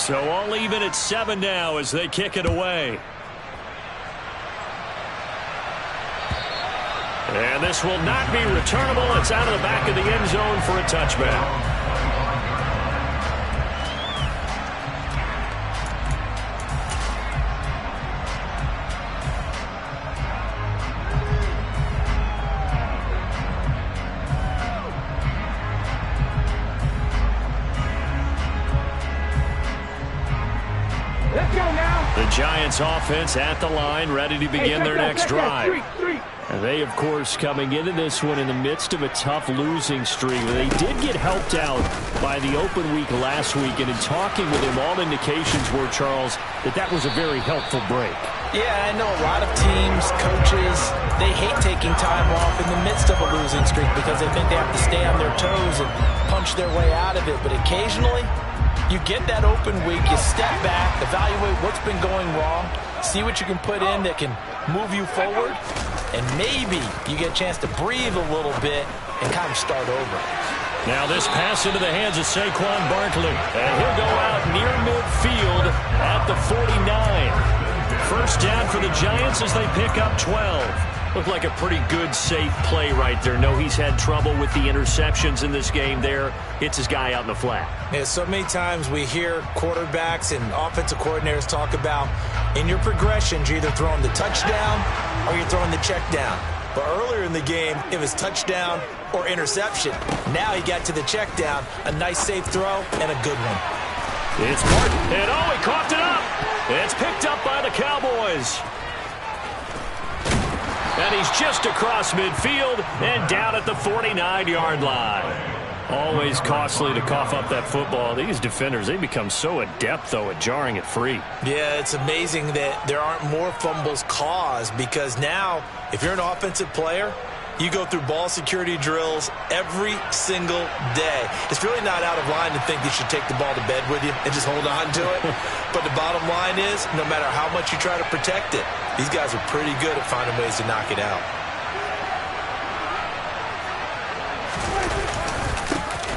So all even at 7 now as they kick it away. And this will not be returnable. It's out of the back of the end zone for a touchback. The Giants offense at the line, ready to begin their next drive. And they, of course, coming into this one in the midst of a tough losing streak. They did get helped out by the open week last week, and in talking with him, all indications were, Charles, that was a very helpful break. Yeah, I know a lot of teams, coaches, they hate taking time off in the midst of a losing streak because they think they have to stay on their toes and punch their way out of it. But occasionally, you get that open week, you step back, evaluate what's been going wrong, see what you can put in that can move you forward, and maybe you get a chance to breathe a little bit and kind of start over. Now this pass into the hands of Saquon Barkley, and he'll go out near midfield at the 49. First down for the Giants as they pick up 12. Looked like a pretty good, safe play right there. No, he's had trouble with the interceptions in this game there. Hits his guy out in the flat. Yeah, so many times we hear quarterbacks and offensive coordinators talk about in your progressions, you're either throwing the touchdown or you're throwing the check down. But earlier in the game, it was touchdown or interception. Now he got to the check down, a nice safe throw, and a good one. It's Martin, and he coughed it up. It's picked up by the Cowboys. And he's just across midfield and down at the 49-yard line. Always costly to cough up that football. These defenders, they become so adept, though, at jarring it free. Yeah, it's amazing that there aren't more fumbles caused because now, if you're an offensive player, you go through ball security drills every single day. It's really not out of line to think you should take the ball to bed with you and just hold on to it. But the bottom line is, no matter how much you try to protect it, these guys are pretty good at finding ways to knock it out.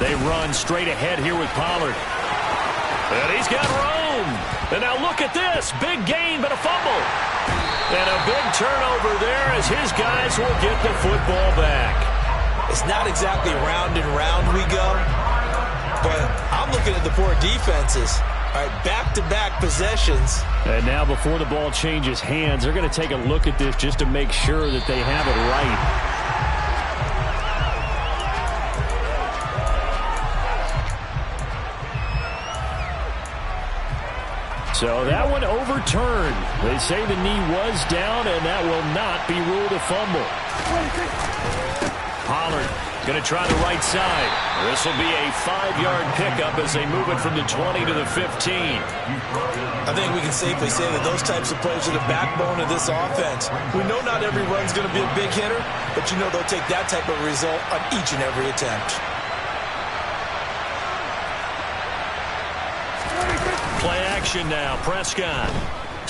They run straight ahead here with Pollard. And he's got room. And now look at this. Big gain, but a fumble. And a big turnover there as his guys will get the football back. It's not exactly round and round we go, but I'm looking at the poor defenses. All right, back-to-back possessions. And now before the ball changes hands, they're going to take a look at this just to make sure that they have it right. So that one overturned. They say the knee was down, and that will not be ruled a fumble. Pollard going to try the right side. This will be a 5-yard pickup as they move it from the 20 to the 15. I think we can safely say that those types of plays are the backbone of this offense. We know not every run's going to be a big hitter, but you know they'll take that type of result on each and every attempt. Play action now. Prescott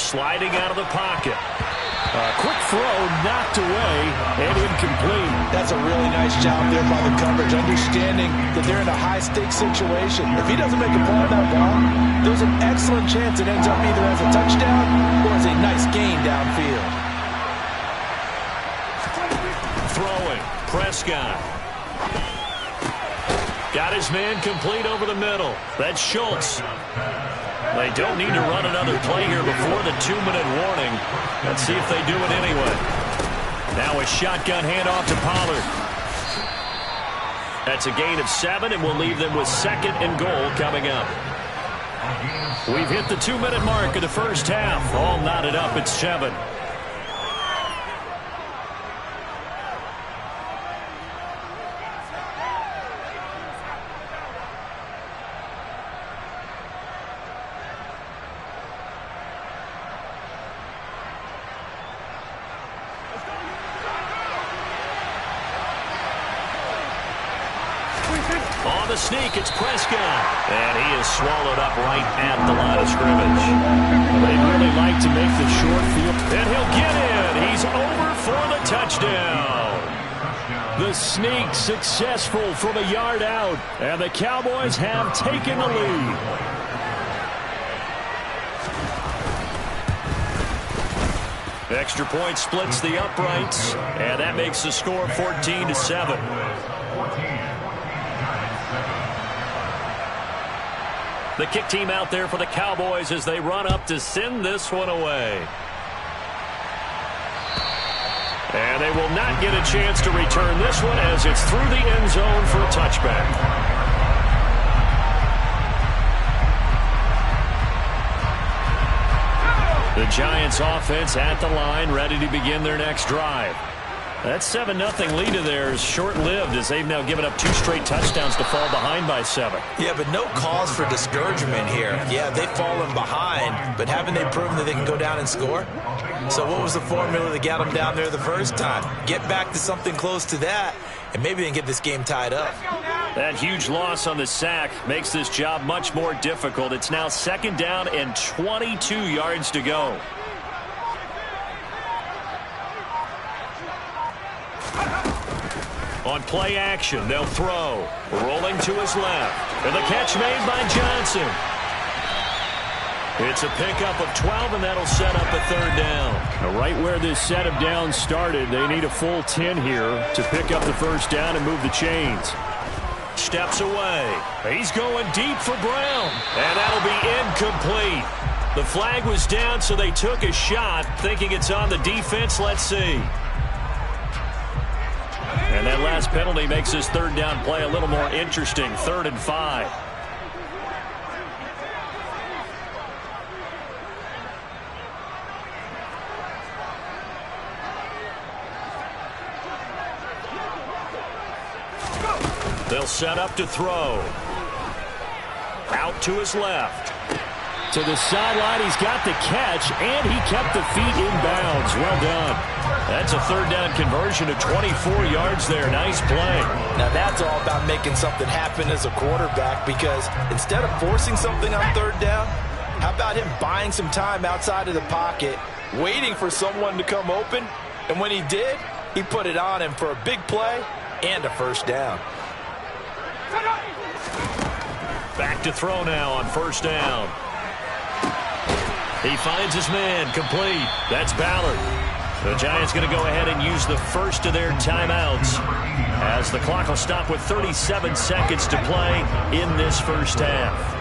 sliding out of the pocket. A quick throw knocked away and incomplete. That's a really nice job there by the coverage, understanding that they're in a high-stakes situation. If he doesn't make a play on that ball, there's an excellent chance it ends up either as a touchdown or as a nice gain downfield. Throwing. Prescott. Got his man complete over the middle. That's Schultz. They don't need to run another play here before the 2-minute warning. Let's see if they do it anyway. Now a shotgun handoff to Pollard. That's a gain of 7, and we'll leave them with 2nd and goal coming up. We've hit the 2-minute mark of the first half. All knotted up at 7. On the sneak, it's Prescott. And he is swallowed up right at the line of scrimmage. They'd really like to make the short field. And he'll get in. He's over for the touchdown. The sneak successful from a yard out. And the Cowboys have taken the lead. Extra point splits the uprights, and that makes the score 14-7. The kick team out there for the Cowboys as they run up to send this one away. And they will not get a chance to return this one as it's through the end zone for a touchback. The Giants offense at the line, ready to begin their next drive. That 7-0 lead of theirs short-lived as they've now given up 2 straight touchdowns to fall behind by 7. Yeah, but no cause for discouragement here. Yeah, they've fallen behind, but haven't they proven that they can go down and score? So what was the formula that got them down there the first time? Get back to something close to that, and maybe they can get this game tied up. That huge loss on the sack makes this job much more difficult. It's now 2nd down and 22 yards to go. On play action, they'll throw. Rolling to his left. And the catch made by Johnson. It's a pickup of 12, and that'll set up a 3rd down. Now, right where this set of downs started, they need a full 10 here to pick up the 1st down and move the chains. Steps away. He's going deep for Brown. And that'll be incomplete. The flag was down, so they took a shot, thinking it's on the defense. Let's see. And that last penalty makes this 3rd down play a little more interesting. 3rd and 5. They'll set up to throw. Out to his left. To the sideline, he's got the catch, and he kept the feet in bounds. Well done. That's a 3rd down conversion of 24 yards there. Nice play. Now that's all about making something happen as a quarterback, because instead of forcing something on 3rd down, how about him buying some time outside of the pocket, waiting for someone to come open, and when he did, he put it on him for a big play and a 1st down. Back to throw now on 1st down. He finds his man, complete. That's Ballard. The Giants going to go ahead and use the first of their timeouts as the clock will stop with 37 seconds to play in this 1st half.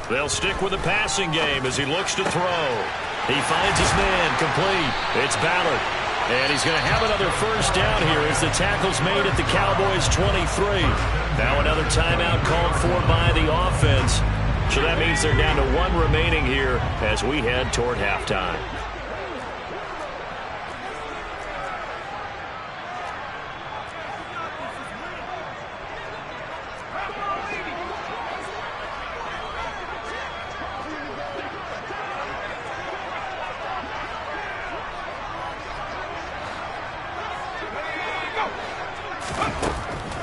They'll stick with the passing game as he looks to throw. He finds his man, complete. It's Ballard. And he's going to have another 1st down here as the tackle's made at the Cowboys' 23. Now another timeout called for by the offense. So that means they're down to 1 remaining here as we head toward halftime.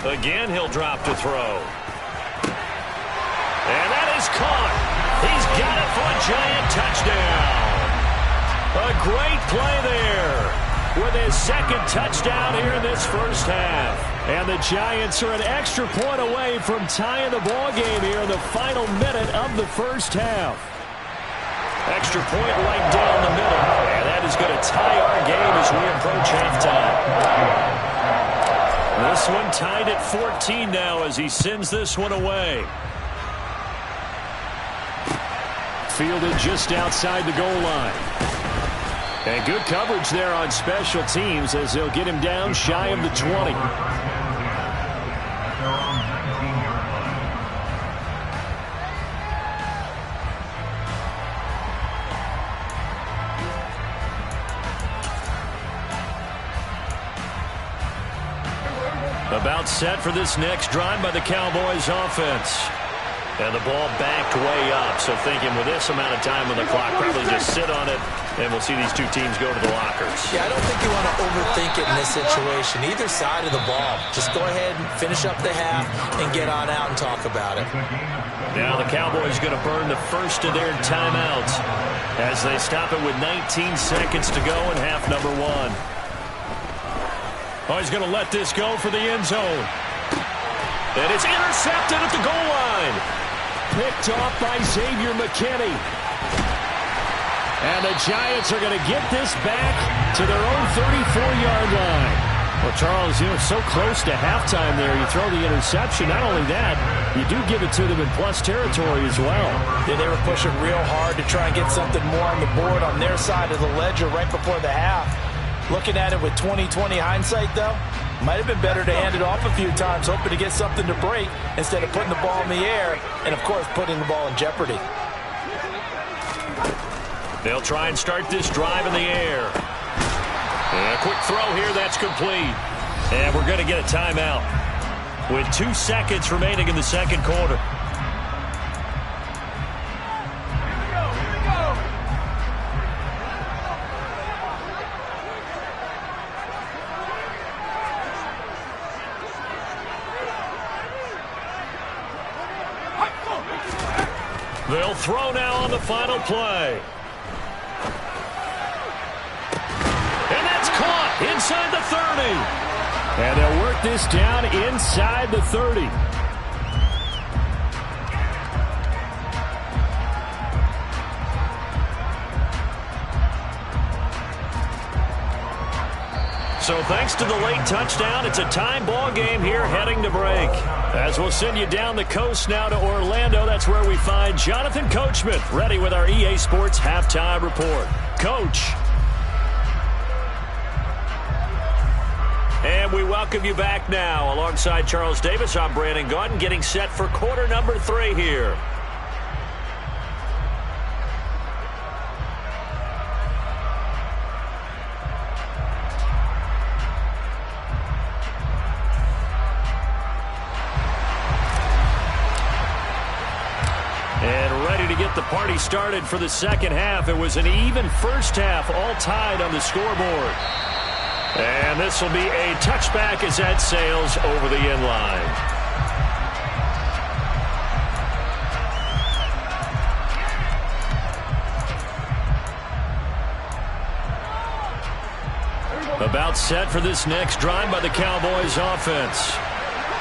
Again, he'll drop to throw. And that is caught. He's got it for a giant touchdown. A great play there with his 2nd touchdown here in this 1st half. And the Giants are an extra point away from tying the ball game here in the final minute of the 1st half. Extra point right down the middle. And that is going to tie our game as we approach halftime. This one tied at 14 now as he sends this one away. Fielded just outside the goal line. And good coverage there on special teams as they'll get him down shy of the 20. About set for this next drive by the Cowboys offense. And the ball backed way up. So thinking with this amount of time on the clock, probably just sit on it, and we'll see these two teams go to the lockers. Yeah, I don't think you want to overthink it in this situation. Either side of the ball. Just go ahead and finish up the half and get on out and talk about it. Now the Cowboys going to burn the first of their timeouts as they stop it with 19 seconds to go in half number one. Oh, he's going to let this go for the end zone. And it's intercepted at the goal line. Picked off by Xavier McKinney. And the Giants are going to get this back to their own 34-yard line. Well, Charles, so close to halftime there. You throw the interception. Not only that, you do give it to them in plus territory as well. Yeah, they were pushing real hard to try and get something more on the board on their side of the ledger right before the half. Looking at it with 20/20 hindsight, though, might have been better to hand it off a few times, hoping to get something to break instead of putting the ball in the air and, of course, putting the ball in jeopardy. They'll try and start this drive in the air. And a quick throw here, that's complete. And we're going to get a timeout with 2 seconds remaining in the second quarter. They'll throw now on the final play. And that's caught inside the 30. And they'll work this down inside the 30. So thanks to the late touchdown, it's a tie ball game here heading to break. As we'll send you down the coast now to Orlando, that's where we find Jonathan Coachman ready with our EA Sports Halftime Report. Coach. And we welcome you back now. Alongside Charles Davis, I'm Brandon Gaudin, getting set for quarter number 3 here. The party started for the second half. It was an even first half, all tied on the scoreboard. And this will be a touchback as that sails over the end line. About set for this next drive by the Cowboys offense.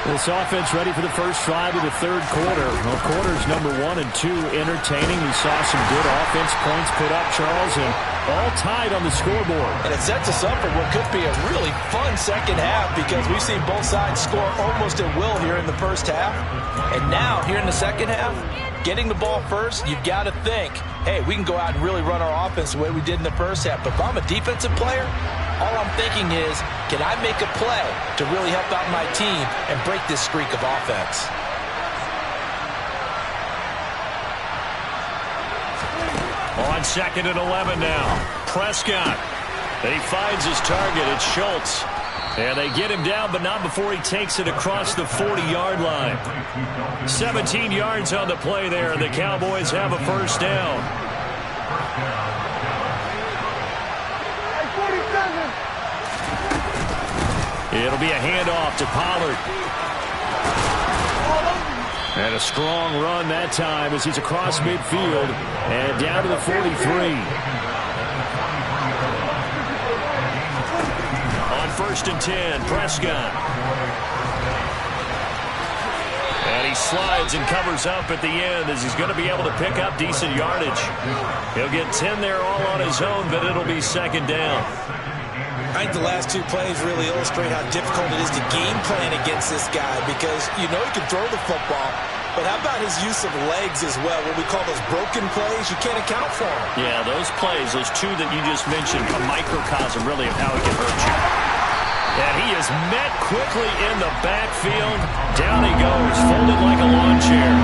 This offense ready for the first drive of the third quarter. Well, quarters number 1 and 2 entertaining. We saw some good offense points put up, Charles, and all tied on the scoreboard. And it sets us up for what could be a really fun second half because we've seen both sides score almost at will here in the first half. And now, here in the second half, getting the ball first, you've got to think, hey, we can go out and really run our offense the way we did in the first half. But if I'm a defensive player, all I'm thinking is, can I make a play to really help out my team and break this streak of offense? On 2nd and 11 now. Prescott. He finds his target. It's Schultz. And they get him down, but not before he takes it across the 40-yard line. 17 yards on the play there, and the Cowboys have a first down. It'll be a handoff to Pollard. And a strong run that time as he's across midfield and down to the 43. On 1st and 10, Prescott. And he slides and covers up at the end as he's going to be able to pick up decent yardage. He'll get 10 there all on his own, but it'll be second down. I think the last 2 plays really illustrate how difficult it is to game plan against this guy because you know he can throw the football, but how about his use of legs as well? What we call those broken plays, you can't account for them. Yeah, those plays, those 2 that you just mentioned, a microcosm really of how he can hurt you. And he is met quickly in the backfield. Down he goes, folded like a lawn chair.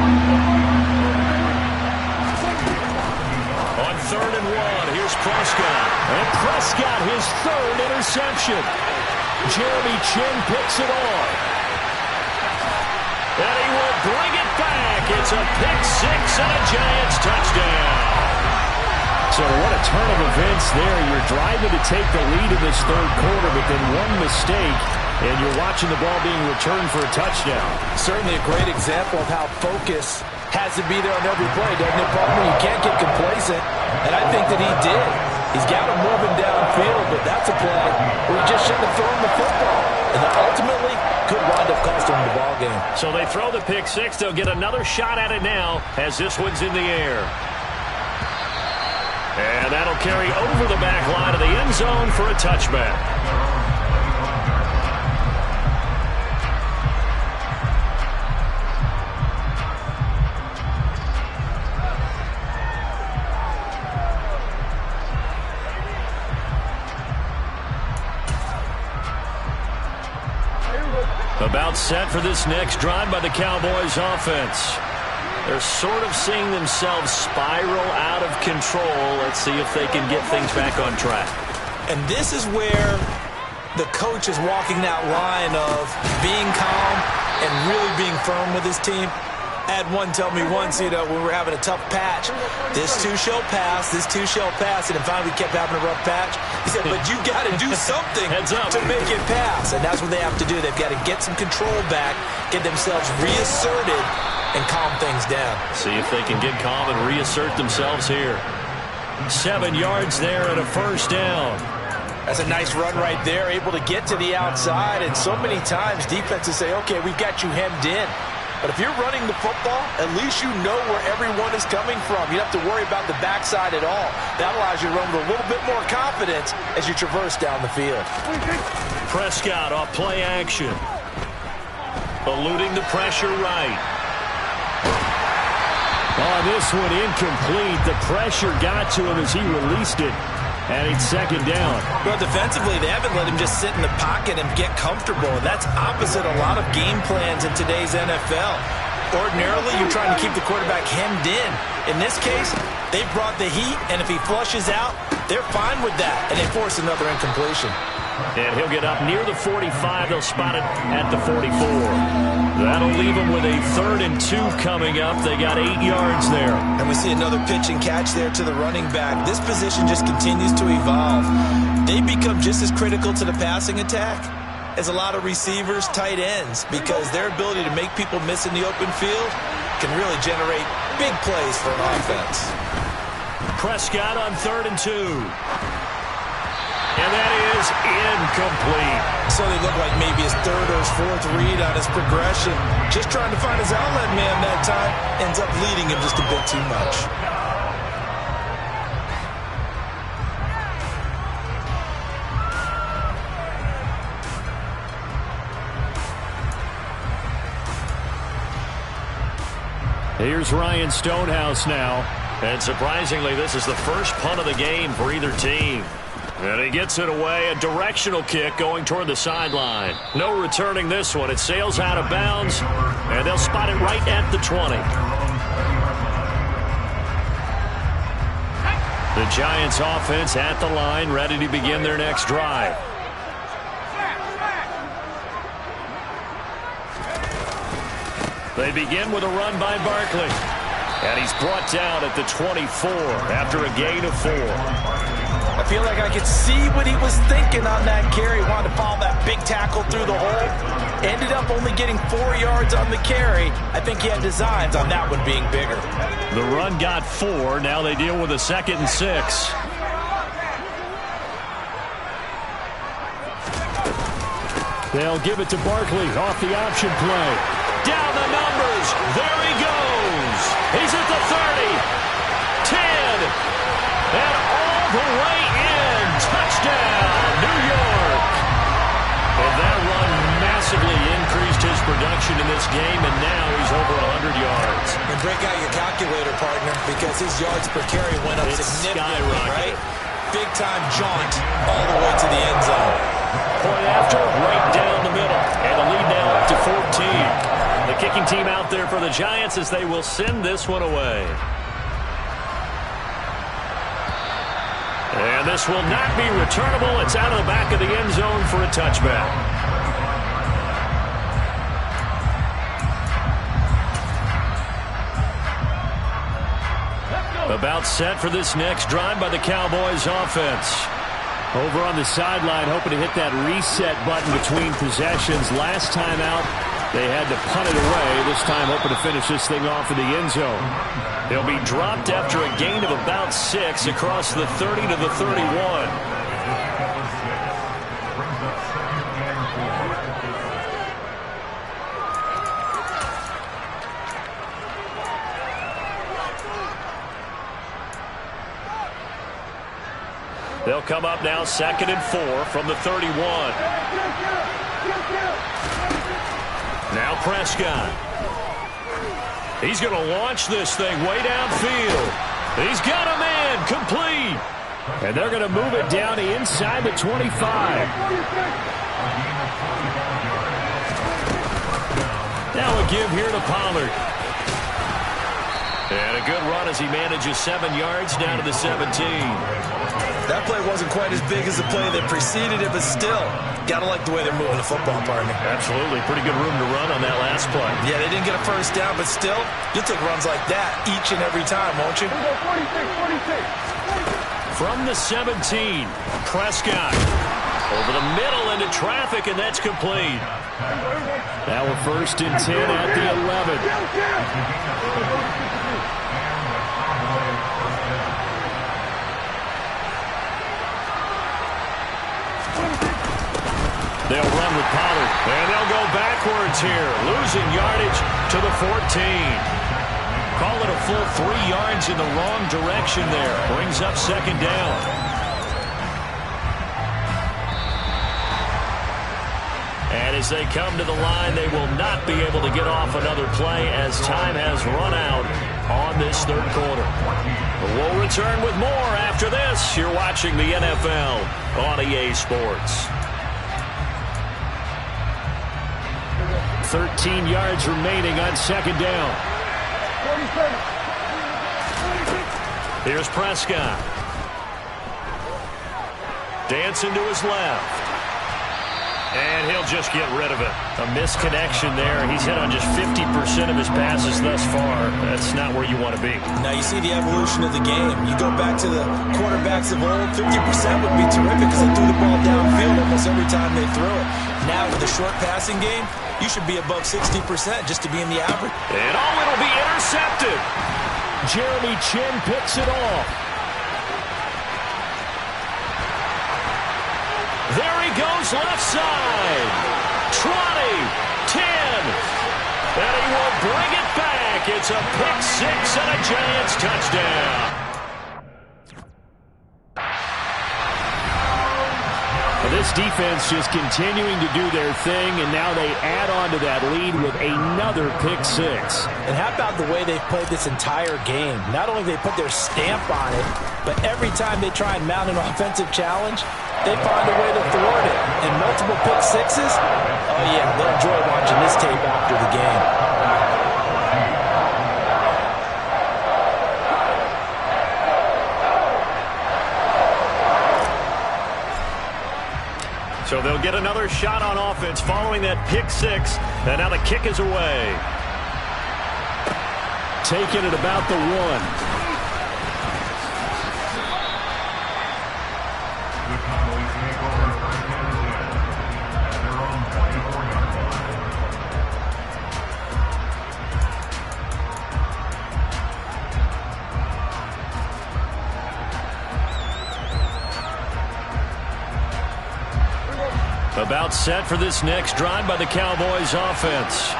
On 3rd and 1, here's Prescott. And Prescott, his 3rd interception. Jeremy Chin picks it off. And he will bring it back. And It's a pick six and a Giants touchdown. So what a turn of events there. You're driving to take the lead in this third quarter, but then one mistake, and you're watching the ball being returned for a touchdown. Certainly a great example of how focus has to be there on every play, doesn't it, Baldwin? You can't get complacent, and I think that he did. He's got him moving downfield, but that's a play where he just shouldn't have thrown the football. And ultimately, could wind up costing him the ball game. So they throw the pick six. They'll get another shot at it now as this one's in the air. And that'll carry over the back line of the end zone for a touchback. About set for this next drive by the Cowboys offense. They're sort of seeing themselves spiral out of control. Let's see if they can get things back on track. And this is where the coach is walking that line of being calm and really being firm with his team. I had one tell me once, when we were having a tough patch, this too shall pass, this too shall pass, and then finally we kept having a rough patch. He said, but you got to do something to make it pass, and that's what they have to do. They've got to get some control back, get themselves reasserted, and calm things down. See if they can get calm and reassert themselves here. 7 yards there and a first down. That's a nice run right there, able to get to the outside, and so many times defenses say, okay, we've got you hemmed in. But if you're running the football, at least you know where everyone is coming from. You don't have to worry about the backside at all. That allows you to run with a little bit more confidence as you traverse down the field. Prescott off play action. Eluding the pressure right. Oh, this one incomplete. The pressure got to him as he released it. And it's second down. Well, defensively, they haven't let him just sit in the pocket and get comfortable. And that's opposite a lot of game plans in today's NFL. Ordinarily, you're trying to keep the quarterback hemmed in. In this case, they brought the heat, and if he flushes out, they're fine with that. And they force another incompletion. And he'll get up near the 45. They'll spot it at the 44. That'll leave them with a 3rd and 2 coming up. They got 8 yards there. And we see another pitch and catch there to the running back. This position just continues to evolve. They become just as critical to the passing attack as a lot of receivers, tight ends, because their ability to make people miss in the open field can really generate big plays for an offense. Prescott on 3rd and 2. And that is incomplete. So they look like maybe his 3rd or his 4th read on his progression. Just trying to find his outlet man that time. Ends up leading him just a bit too much. Here's Ryan Stonehouse now. And surprisingly, this is the first punt of the game for either team. And he gets it away, a directional kick going toward the sideline. No returning this one. It sails out of bounds, and they'll spot it right at the 20. The Giants offense at the line, ready to begin their next drive. They begin with a run by Barkley. And he's brought down at the 24 after a gain of 4. I feel like I could see what he was thinking on that carry. Wanted to follow that big tackle through the hole. Ended up only getting 4 yards on the carry. I think he had designs on that one being bigger. The run got 4. Now they deal with a 2nd and 6. They'll give it to Barkley off the option play. Down the numbers. There he goes. He's at the 30. 10. And all the way in. Touchdown, New York. And that run massively increased his production in this game, and now he's over 100 yards. And break out your calculator, partner, because his yards per carry went up significantly, right? Big-time jaunt all the way to the end zone. Point after, right down the middle. And the lead now up to 14. The kicking team out there for the Giants as they will send this one away. And this will not be returnable. It's out of the back of the end zone for a touchback. About set for this next drive by the Cowboys offense. Over on the sideline, hoping to hit that reset button between possessions. Last time out, they had to punt it away. This time, hoping to finish this thing off in the end zone. They'll be dropped after a gain of about 6 across the 30 to the 31. They'll come up now 2nd and 4 from the 31. Now Prescott. He's going to launch this thing way downfield. He's got him in. Complete. And they're going to move it down inside the 25. Now a give here to Pollard. And a good run as he manages 7 yards down to the 17. That play wasn't quite as big as the play that preceded it, but still, got to like the way they're moving the football, partner. Absolutely. Pretty good room to run on that last play. Yeah, they didn't get a first down, but still, you'll take runs like that each and every time, won't you? 46. From the 17, Prescott. Over the middle into traffic, and that's complete. Now we're 1st and 10 at the 11. They'll run with Pollard, and they'll go backwards here, losing yardage to the 14. Call it a full 3 yards in the wrong direction there. Brings up 2nd down. And as they come to the line, they will not be able to get off another play as time has run out on this 3rd quarter. We'll return with more after this. You're watching the NFL on EA Sports. 13 yards remaining on 2nd down. Here's Prescott. Dancing to his left. And he'll just get rid of it. A misconnection there. He's hit on just 50% of his passes thus far. That's not where you want to be. Now you see the evolution of the game. You go back to the quarterbacks of old, 50% would be terrific because they threw the ball downfield almost every time they threw it. Now with the short passing game, you should be above 60% just to be in the average. And it'll be intercepted. Jeremy Chin picks it off. There he goes left side. 20, 10. And he will bring it back. It's a pick 6 and a Giants touchdown. This defense just continuing to do their thing, and now they add on to that lead with another pick 6. And how about the way they've played this entire game? Not only they put their stamp on it, but every time they try and mount an offensive challenge, they find a way to thwart it. And multiple pick 6s, oh yeah, they'll enjoy watching this tape after the game. So they'll get another shot on offense following that pick 6. And now the kick is away. Taken at about the 1. About set for this next drive by the Cowboys offense.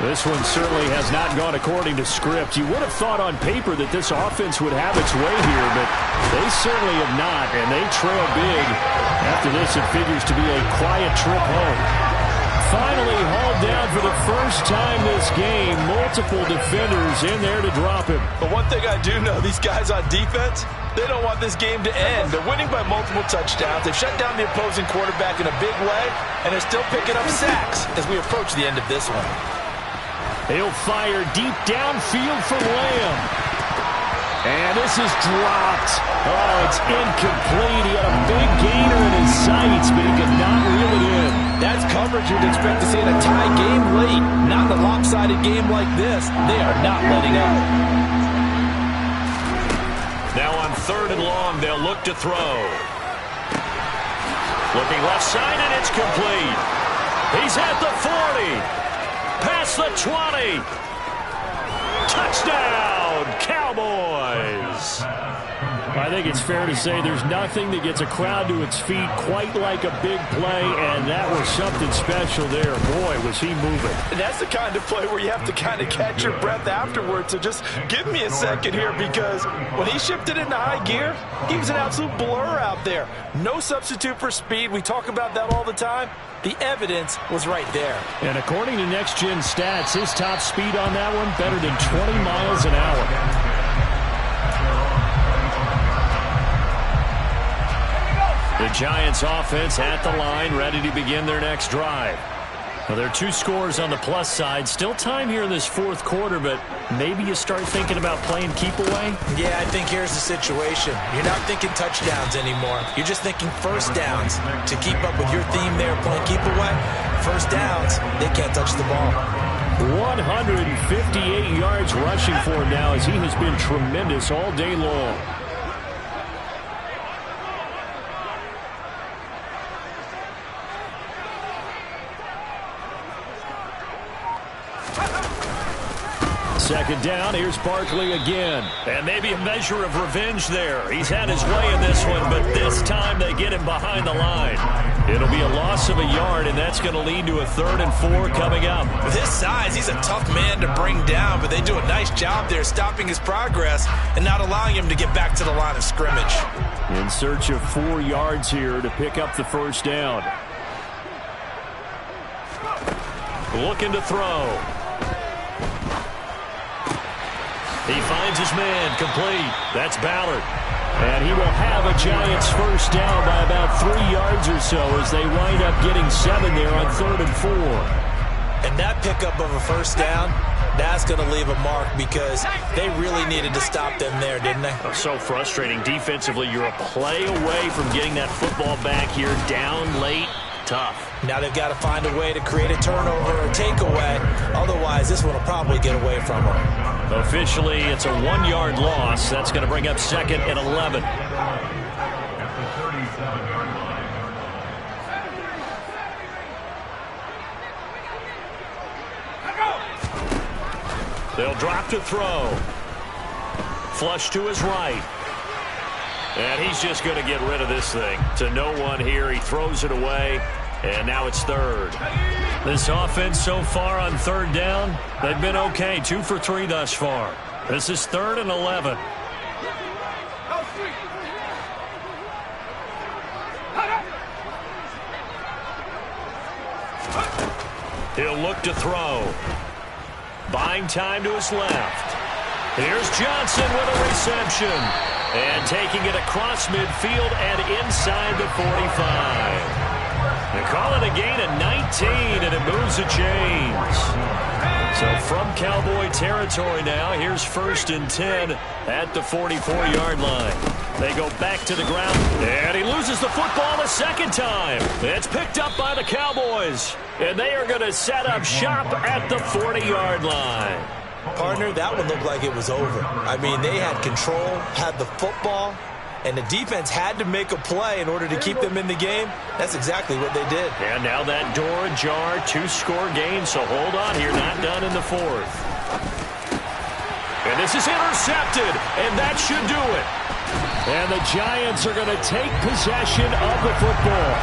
This one certainly has not gone according to script. You would have thought on paper that this offense would have its way here, but they certainly have not, and they trail big. After this, it figures to be a quiet trip home. Finally hauled down for the first time this game. Multiple defenders in there to drop him. But one thing I do know, these guys on defense, they don't want this game to end. They're winning by multiple touchdowns. They've shut down the opposing quarterback in a big way, and they're still picking up sacks as we approach the end of this one. He'll fire deep downfield for Lamb. And this is dropped. Oh, it's incomplete. He had a big gainer in his sights, but he could not reel it in. That's coverage you'd expect to see in a tie game late. Not in a lopsided game like this. They are not letting up. long. They'll look to throw. Looking left side, and it's complete. He's at the 40. Past the 20. Touchdown, Cowboys. I think it's fair to say there's nothing that gets a crowd to its feet quite like a big play, and that was something special there. Boy, was he moving. And that's the kind of play where you have to kind of catch your breath afterwards. So just give me a second here, because when he shifted into high gear, he was an absolute blur out there. No substitute for speed. We talk about that all the time. The evidence was right there. And according to Next Gen Stats, his top speed on that one, better than 20 miles an hour. The Giants offense at the line, ready to begin their next drive. Well, there are 2 scores on the plus side. Still time here in this fourth quarter, but maybe you start thinking about playing keep away? Yeah, I think here's the situation. You're not thinking touchdowns anymore. You're just thinking first downs. To keep up with your theme there, playing keep away, first downs, they can't touch the ball. 158 yards rushing for him now, as he has been tremendous all day long. Second down, here's Barkley again. And maybe a measure of revenge there. He's had his way in this one, but this time they get him behind the line. It'll be a loss of a yard, and that's going to lead to a 3rd and 4 coming up. With his size, he's a tough man to bring down, but they do a nice job there stopping his progress and not allowing him to get back to the line of scrimmage. In search of 4 yards here to pick up the first down. Looking to throw. He finds his man, complete. That's Ballard. And he will have a Giants first down by about 3 yards or so as they wind up getting 7 there on 3rd and 4. And that pickup of a first down, that's going to leave a mark, because they really needed to stop them there, didn't they? So frustrating. Defensively, you're a play away from getting that football back here, down late. Tough. Now they've got to find a way to create a turnover or takeaway. Otherwise, this one will probably get away from them. Officially, it's a 1-yard loss. That's going to bring up 2nd and 11. They'll drop to throw. Flush to his right. And he's just going to get rid of this thing. To no one here. He throws it away. And now it's 3rd. This offense so far on 3rd down, they've been okay. 2 for 3 thus far. This is 3rd and 11. He'll look to throw. Buying time to his left. Here's Johnson with a reception. And taking it across midfield and inside the 45. They call it a gain of 19, and it moves the chains. So from Cowboy territory now, here's 1st and 10 at the 44-yard line. They go back to the ground, and he loses the football a second time. It's picked up by the Cowboys, and they are going to set up shop at the 40-yard line. Partner, that one looked like it was over. I mean, they had control, had the football, and the defense had to make a play in order to keep them in the game. That's exactly what they did. And now that door ajar, 2-score game, so hold on here, not done in the 4th. And this is intercepted, and that should do it. And the Giants are going to take possession of the football.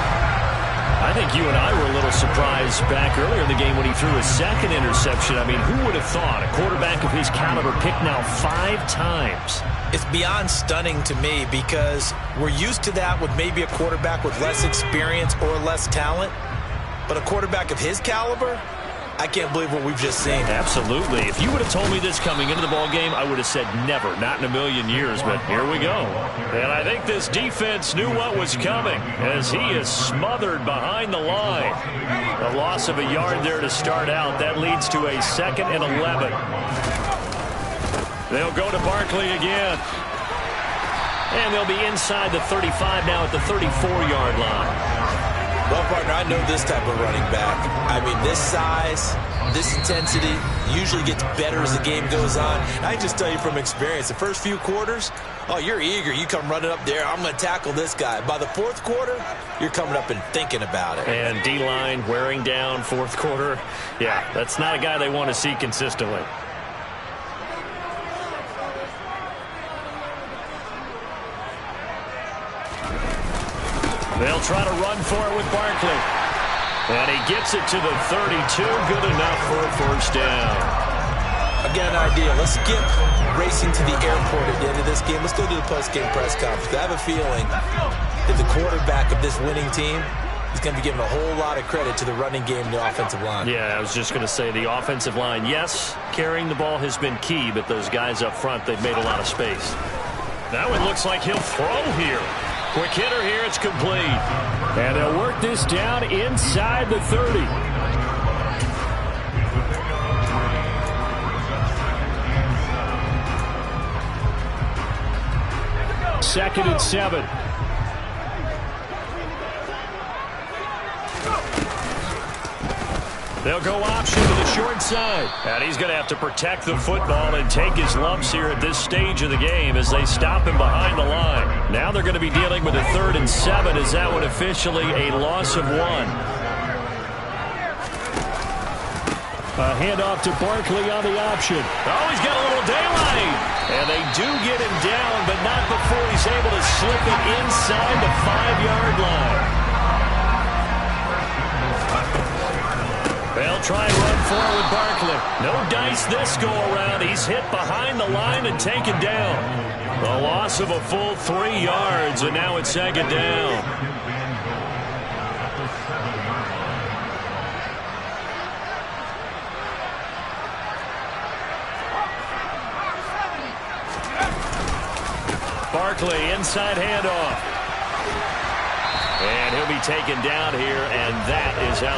I think you and I were a little surprised back earlier in the game when he threw his 2nd interception. I mean, who would have thought a quarterback of his caliber picked now 5 times? It's beyond stunning to me, because we're used to that with maybe a quarterback with less experience or less talent. But a quarterback of his caliber, I can't believe what we've just seen. Absolutely. If you would have told me this coming into the ballgame, I would have said never, not in a million years, but here we go. And I think this defense knew what was coming as he is smothered behind the line. A loss of a yard there to start out. That leads to a 2nd and 11. They'll go to Barkley again. And they'll be inside the 35 now at the 34-yard line. Well, partner, I know this type of running back. I mean, this size, this intensity usually gets better as the game goes on. I just tell you from experience, the first few quarters, oh, you're eager. You come running up there, I'm going to tackle this guy. By the fourth quarter, you're coming up and thinking about it. And D-line wearing down fourth quarter. Yeah, that's not a guy they want to see consistently. They'll try to run for it with Barkley. And he gets it to the 32. Good enough for a first down. Again, an idea. Let's skip racing to the airport at the end of this game. Let's go to the post-game press conference. I have a feeling that the quarterback of this winning team is going to be given a whole lot of credit to the running game and the offensive line. Yeah, I was just going to say the offensive line, yes, carrying the ball has been key, but those guys up front, they've made a lot of space. Now it looks like he'll throw here. Quick hitter here, it's complete. And they'll work this down inside the 30. Second and 7. They'll go option to the short side. And he's going to have to protect the football and take his lumps here at this stage of the game as they stop him behind the line. Now they're going to be dealing with a 3rd and 7 as that one officially a loss of 1. A handoff to Barkley on the option. Oh, he's got a little daylight. And they do get him down, but not before he's able to slip it inside the 5-yard line. They'll try and run forward with Barkley. No dice this go-around. He's hit behind the line and taken down. A loss of a full 3 yards, and now it's 2nd down. Barkley, inside handoff. And he'll be taken down here, and that is how they